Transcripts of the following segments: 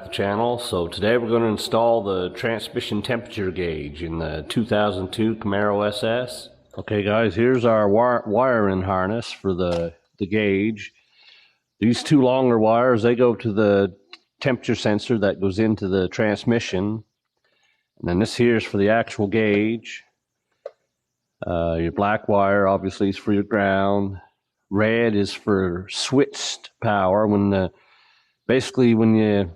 the channel. So today we're going to install the transmission temperature gauge in the 2002 Camaro SS. Okay guys, here's our wiring harness for the gauge. These two longer wires, they go to the temperature sensor that goes into the transmission. And then this here is for the actual gauge. Your black wire obviously is for your ground. Red is for switched power. Basically when you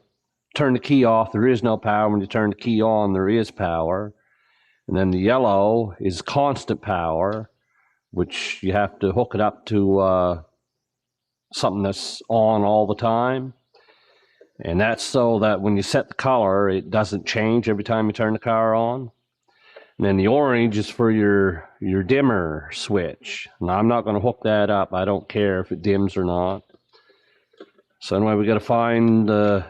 turn the key off, there is no power. When you turn the key on, there is power. And then the yellow is constant power, which you have to hook it up to something that's on all the time. And that's so that when you set the color, it doesn't change every time you turn the car on. And then the orange is for your dimmer switch. Now I'm not going to hook that up. I don't care if it dims or not. So anyway, we got to find the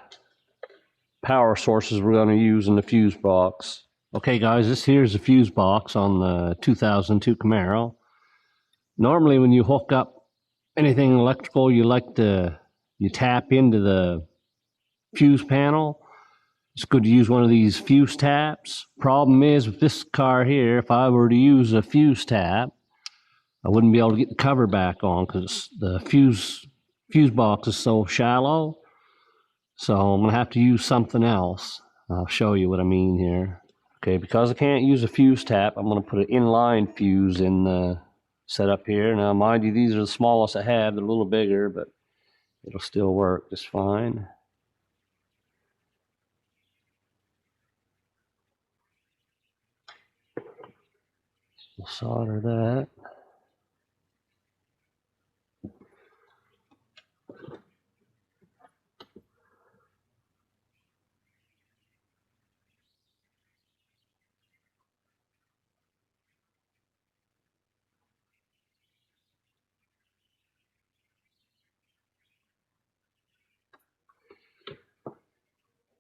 power sources we're going to use in the fuse box. Okay guys, this here's the fuse box on the 2002 Camaro. Normally when you hook up anything electrical, you tap into the fuse panel. It's good to use one of these fuse taps. Problem is with this car here, if I were to use a fuse tap, I wouldn't be able to get the cover back on because the fuse box is so shallow. So I'm going to have to use something else. I'll show you what I mean here. Okay, because I can't use a fuse tap, I'm going to put an inline fuse in the setup here. Now mind you, these are the smallest I have. They're a little bigger, but it'll still work just fine. We'll solder that.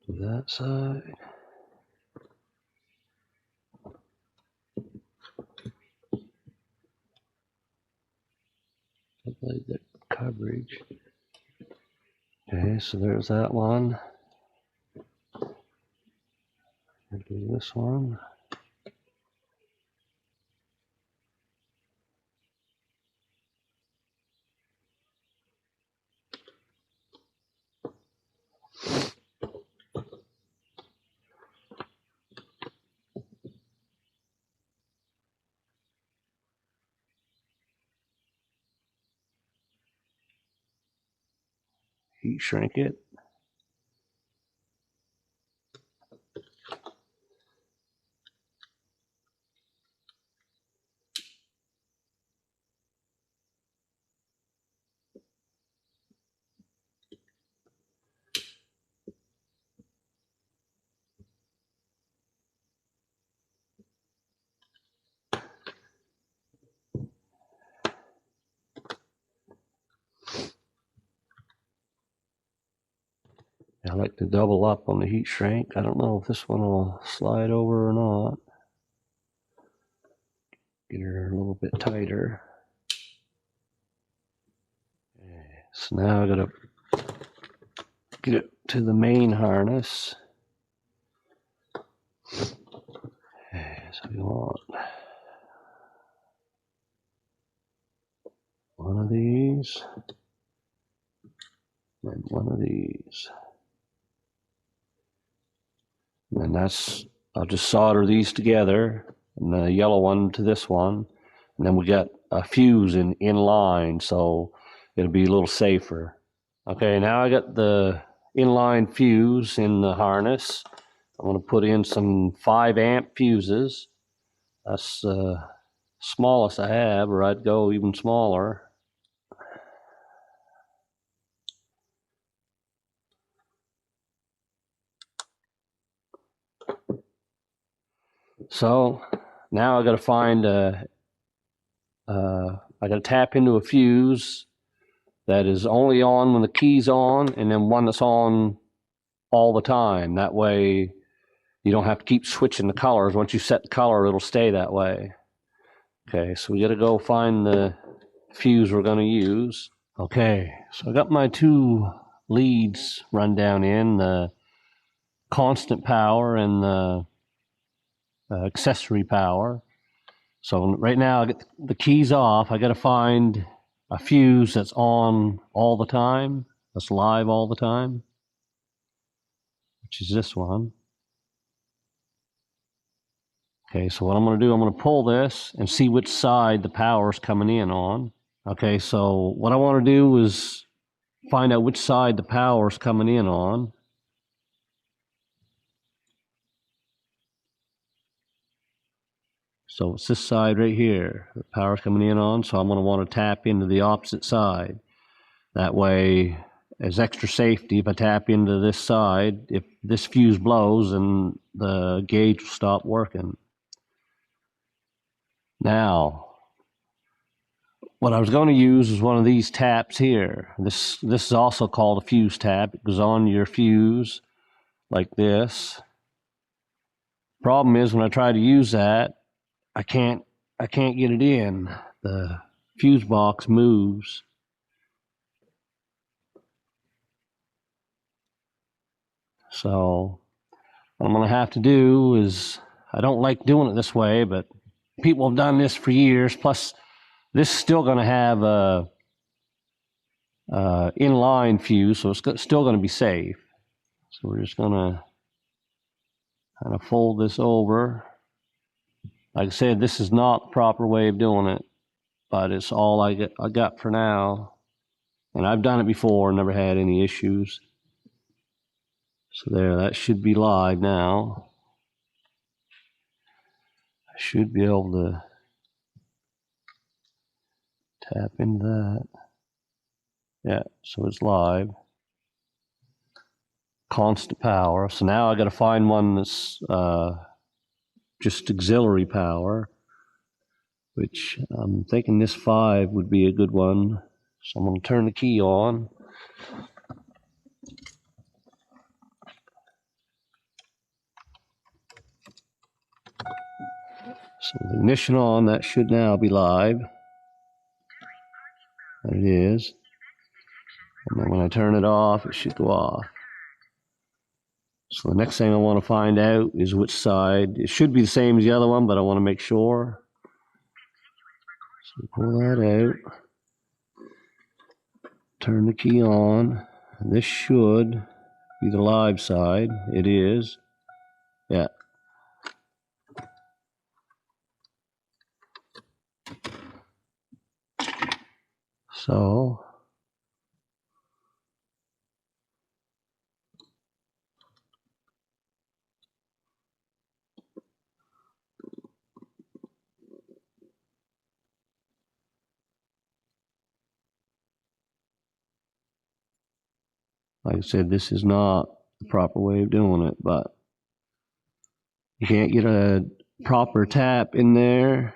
To that side. Like that coverage. Okay, so there's that one. I'll do this one. Heat shrink it. I like to double up on the heat shrink. I don't know if this one will slide over or not. Get her a little bit tighter. Okay, so now I gotta get it to the main harness. Okay, so we want one of these and one of these. And I'll just solder these together, and the yellow one to this one, and then we got a fuse in line, so it'll be a little safer. Okay, now I got the inline fuse in the harness. I'm going to put in some 5 amp fuses. That's the smallest I have, or I'd go even smaller. So now I got to find I got to tap into a fuse that is only on when the key's on, and then one that's on all the time. That way you don't have to keep switching the colors. Once you set the color, it'll stay that way. Okay, so we got to go find the fuse we're going to use. Okay, so I got my 2 leads run down in. The constant power and the accessory power. So right now I get the keys off. I got to find a fuse that's on all the time, that's live all the time, which is this one. Okay, so what I'm going to do, I'm going to pull this and see which side the power is coming in on. Okay, so what I want to do is find out which side the power is coming in on. So it's this side right here, the power's coming in on, so I'm going to want to tap into the opposite side. That way, as extra safety, if I tap into this side, if this fuse blows, then the gauge will stop working. Now, what I was going to use is one of these taps here. This is also called a fuse tap. It goes on your fuse like this. Problem is, when I try to use that, I can't get it in. The fuse box moves. So what I'm going to have to do is, I don't like doing it this way, but people have done this for years. Plus, this is still going to have a inline fuse, so it's still going to be safe. So we're just going to kind of fold this over. Like I said, this is not the proper way of doing it, but it's all I got for now. And I've done it before, never had any issues. So there, that should be live now. I should be able to tap into that. Yeah, so it's live. Constant power. So now I got to find one that's just auxiliary power, which I'm thinking this 5 would be a good one. So I'm going to turn the key on. So the ignition on, that should now be live. And it is. And then when I turn it off, it should go off. So the next thing I want to find out is which side. It should be the same as the other one, but I want to make sure. So pull that out. Turn the key on. And this should be the live side. It is. Yeah. So like I said, this is not the proper way of doing it, but you can't get a proper tap in there.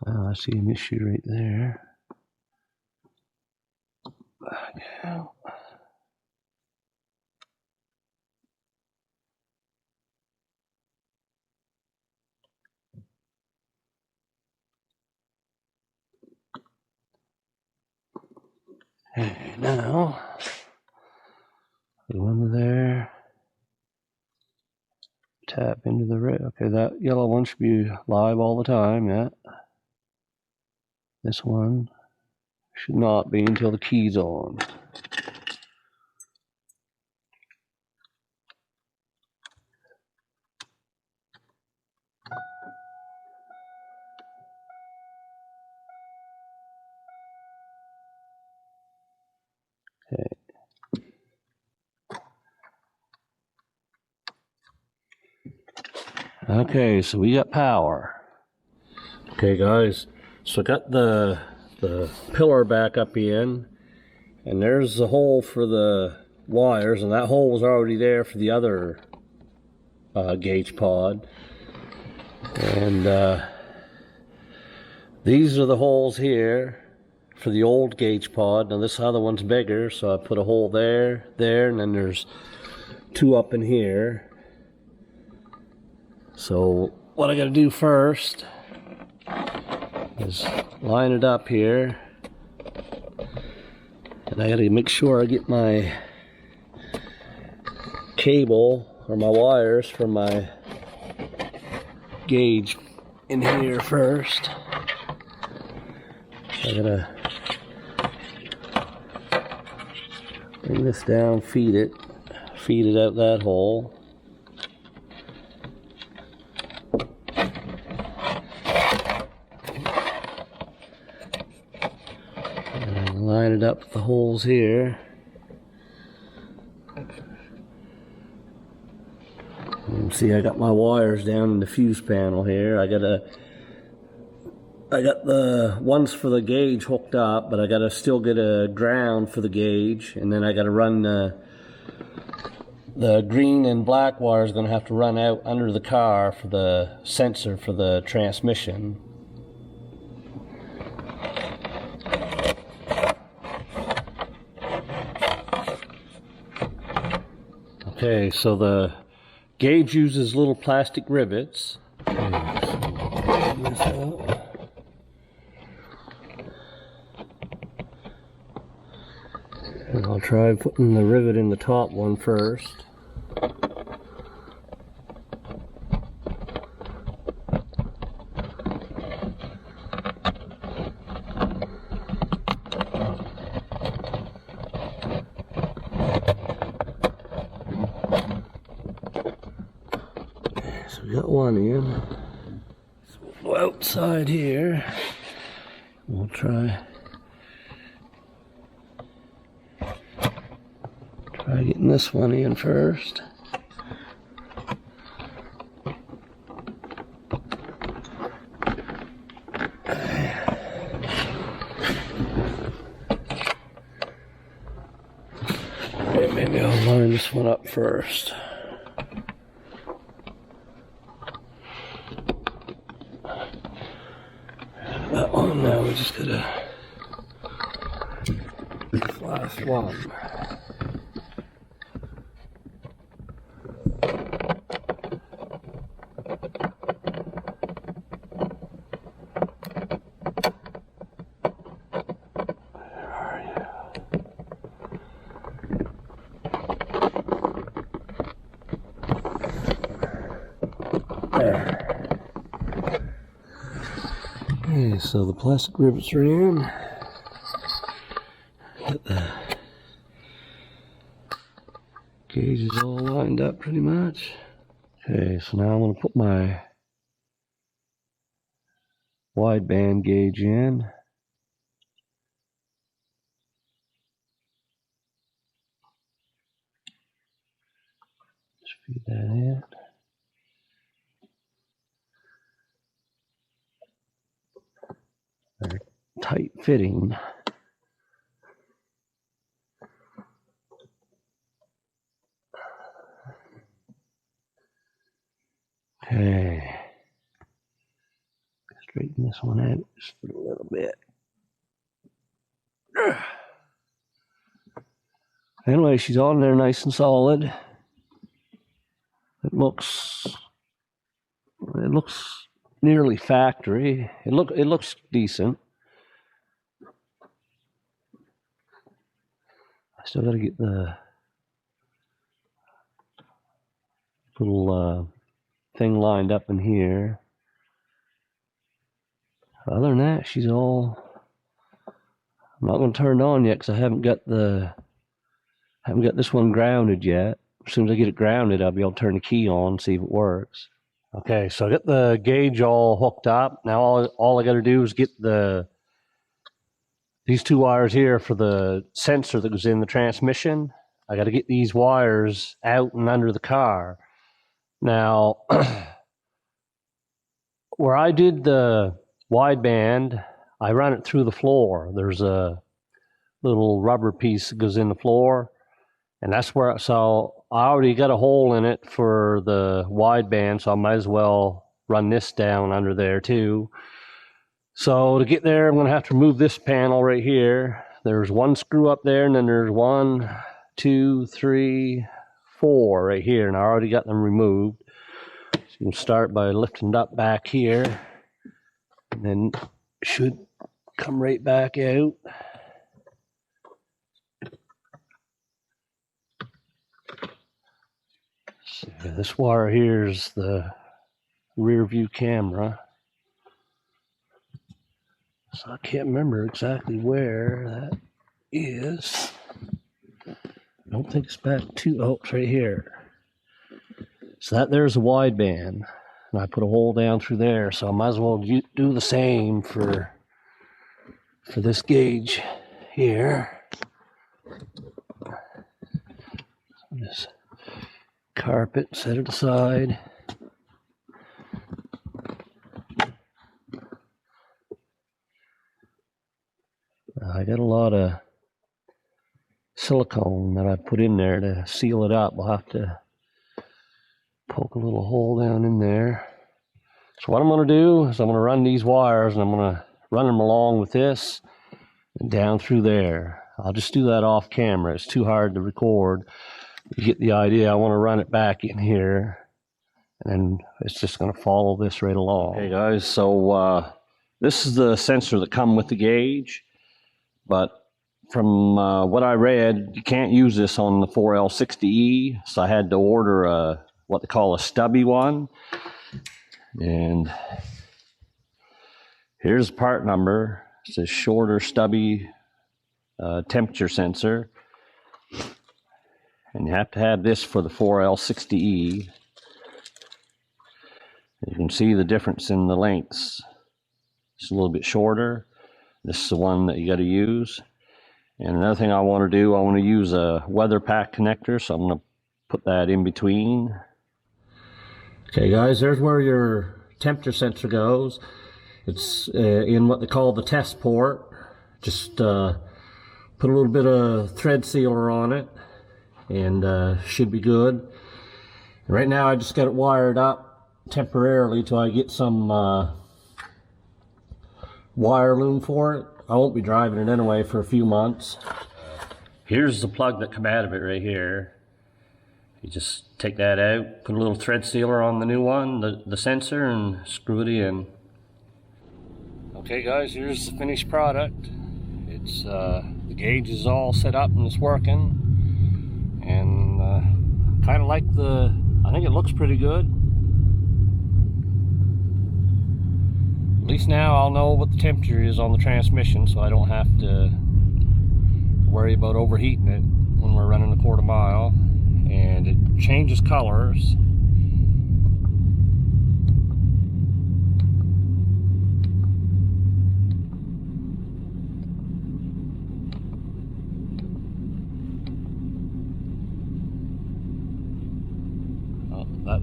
Oh, I see an issue right there. Back out. Okay, now go under there. Tap into the red. Okay, that yellow one should be live all the time, yeah. This one should not be until the key's on. Okay. Okay, so we got power. Okay, guys, so I got the pillar back up in, and there's the hole for the wires, and that hole was already there for the other gauge pod. And these are the holes here for the old gauge pod. Now this other one's bigger, so I put a hole there, and then there's 2 up in here. So what I gotta do first is line it up here, and I gotta make sure I get my cable or my wires for my gauge in here first. I gotta bring this down, feed it out that hole. And line it up with the holes here. And see, I got my wires down in the fuse panel here. I got the ones for the gauge hooked up, but I gotta still get a ground for the gauge, and then I gotta run the green and black wire is gonna have to run out under the car for the sensor for the transmission. Okay, so the gauge uses little plastic rivets. And I'll try putting the rivet in the top one first. So we got one in. So we'll go outside here. We'll try getting this one in first. Okay, maybe I'll line this one up first. That one now, we just gotta this last one. Okay, so the plastic rivets are in. Got the gauge is all lined up pretty much. Okay, so now I'm going to put my wideband gauge in. Just feed that in. They're tight fitting. Okay. Straighten this one out just a little bit. Anyway, she's on there nice and solid. It looks nearly factory. It looks decent. I still got to get the little thing lined up in here. Other than that, she's all. I'm not going to turn it on yet because I haven't got this one grounded yet. As soon as I get it grounded, I'll be able to turn the key on and see if it works. Okay, so I got the gauge all hooked up. Now all I got to do is get these 2 wires here for the sensor that goes in the transmission. I got to get these wires out and under the car. Now, where I did the wideband, I ran it through the floor. There's a little rubber piece that goes in the floor, and that's where. So I already got a hole in it for the wideband, so I might as well run this down under there too. So to get there, I'm going to have to remove this panel right here. There's one screw up there, and then there's 1, 2, 3, 4 right here, and I already got them removed. So you can start by lifting it up back here, and then it should come right back out. So this wire here is the rear view camera. So I can't remember exactly where that is. I don't think it's back too. Oh, it's right here. So that there's a wideband, and I put a hole down through there. So I might as well do the same for this gauge here. Just carpet, set it aside. I got a lot of silicone that I put in there to seal it up. I'll have to poke a little hole down in there. So what I'm going to do is I'm going to run these wires, and I'm going to run them along with this and down through there. I'll just do that off camera. It's too hard to record. You get the idea. I want to run it back in here, and then it's just going to follow this right along. Okay guys, so this is the sensor that comes with the gauge. But from what I read, you can't use this on the 4L60E, so I had to order what they call a stubby one. And here's the part number. It's a shorter, stubby temperature sensor. And you have to have this for the 4L60E. You can see the difference in the lengths. It's a little bit shorter. This is the one that you got to use. And another thing I want to do, I want to use a weather pack connector, so I'm going to put that in between. Okay guys, there's where your temperature sensor goes. It's in what they call the test port. Just put a little bit of thread sealer on it, and should be good. Right now I just got it wired up temporarily till I get some wire loom for it. I won't be driving it anyway for a few months. Here's the plug that come out of it right here. You just take that out, put a little thread sealer on the new one, the sensor, and screw it in. Okay guys, here's the finished product. It's the gauge is all set up and it's working, and kind of like I think it looks pretty good. At least now I'll know what the temperature is on the transmission, so I don't have to worry about overheating it when we're running a quarter mile. And it changes colors.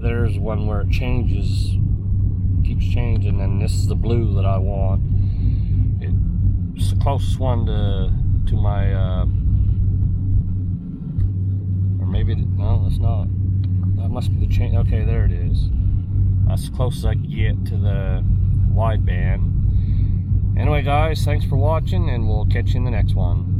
There's one where it changes, keeps changing, and this is the blue that I want. It's the closest one to my or maybe no, that's not. That must be the change. Okay, there it is. That's the closest I can get to the wideband. Anyway guys, thanks for watching, and we'll catch you in the next one.